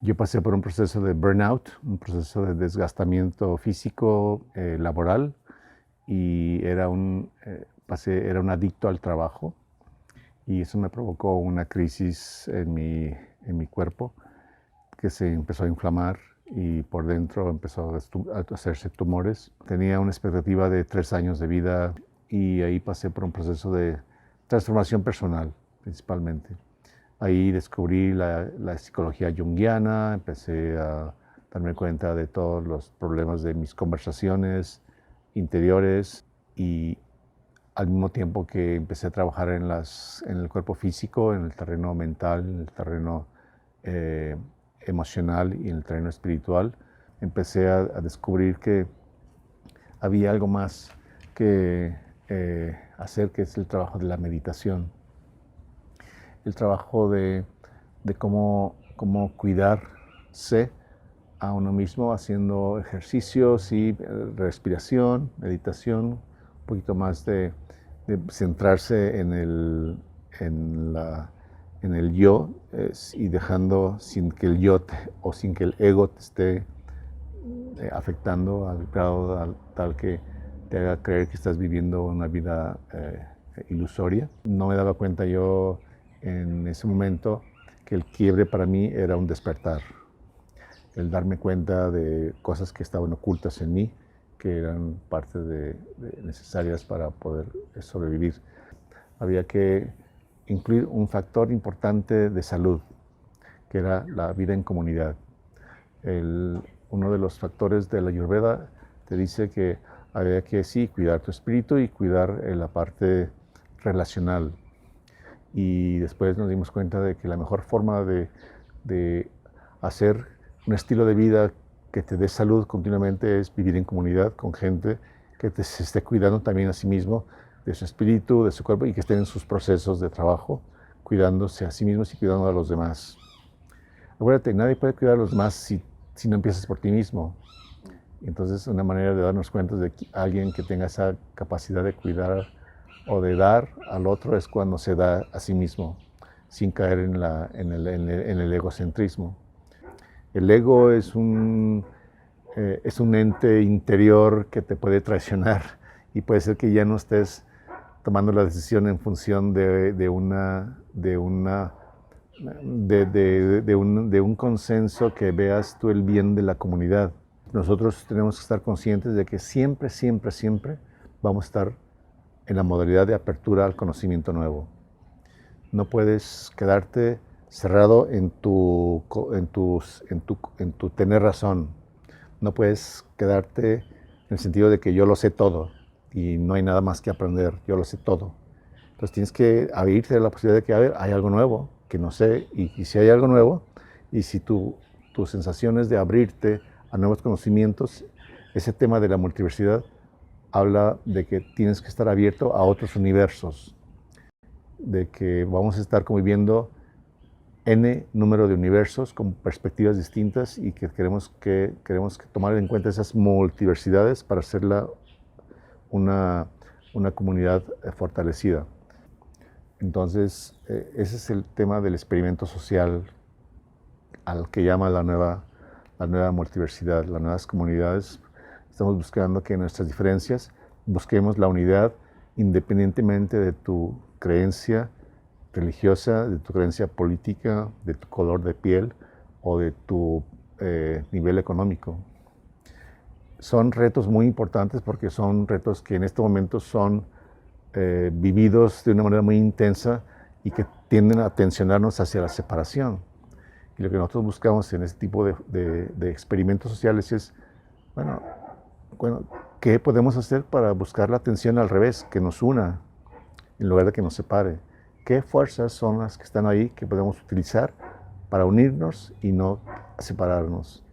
Yo pasé por un proceso de burnout, un proceso de desgastamiento físico, laboral, y era un adicto al trabajo, y eso me provocó una crisis en mi cuerpo que se empezó a inflamar y por dentro empezó a hacerse tumores. Tenía una expectativa de 3 años de vida y ahí pasé por un proceso de transformación personal, principalmente. Ahí descubrí la psicología junguiana, empecé a darme cuenta de todos los problemas de mis conversaciones interiores y al mismo tiempo que empecé a trabajar en el cuerpo físico, en el terreno mental, en el terreno eh, emocional y en el terreno espiritual, empecé a descubrir que había algo más que hacer, que es el trabajo de la meditación, el trabajo de cómo cuidarse a uno mismo haciendo ejercicios y respiración, meditación, un poquito más de centrarse en el yo y dejando sin que el yo o sin que el ego te esté afectando al grado tal que te haga creer que estás viviendo una vida ilusoria. No me daba cuenta yo en ese momento que el quiebre para mí era un despertar, el darme cuenta de cosas que estaban ocultas en mí, que eran parte necesarias para poder sobrevivir. Había que incluir un factor importante de salud, que era la vida en comunidad. Uno de los factores de la Ayurveda te dice que había que sí cuidar tu espíritu y cuidar la parte relacional. Y después nos dimos cuenta de que la mejor forma de hacer un estilo de vida que te dé salud continuamente es vivir en comunidad con gente que se esté cuidando también a sí mismo, de su espíritu, de su cuerpo, y que estén en sus procesos de trabajo, cuidándose a sí mismos y cuidando a los demás. Acuérdate, nadie puede cuidar a los demás si no empiezas por ti mismo. Entonces, una manera de darnos cuenta de que alguien que tenga esa capacidad de cuidar o de dar al otro es cuando se da a sí mismo, sin caer en el egocentrismo. El ego es es un ente interior que te puede traicionar y puede ser que ya no estés tomando la decisión en función de un consenso que veas tú el bien de la comunidad. Nosotros tenemos que estar conscientes de que siempre, siempre, siempre vamos a estar en la modalidad de apertura al conocimiento nuevo. No puedes quedarte cerrado en tu tener razón. No puedes quedarte en el sentido de que yo lo sé todo y no hay nada más que aprender, yo lo sé todo. Entonces tienes que abrirte a la posibilidad de que, a ver, hay algo nuevo que no sé, y si hay algo nuevo, y si tus sensaciones de abrirte a nuevos conocimientos, ese tema de la multiversidad habla de que tienes que estar abierto a otros universos, de que vamos a estar conviviendo n número de universos con perspectivas distintas y que queremos que tomar en cuenta esas multiversidades para hacerla una comunidad fortalecida. Entonces, ese es el tema del experimento social al que llama la nueva multiversidad, las nuevas comunidades. Estamos buscando que en nuestras diferencias busquemos la unidad independientemente de tu creencia religiosa, de tu creencia política, de tu color de piel o de tu nivel económico. Son retos muy importantes porque son retos que en este momento son vividos de una manera muy intensa y que tienden a tensionarnos hacia la separación. Y lo que nosotros buscamos en este tipo de experimentos sociales es, bueno, ¿qué podemos hacer para buscar la atención al revés, que nos una en lugar de que nos separe? ¿Qué fuerzas son las que están ahí que podemos utilizar para unirnos y no separarnos?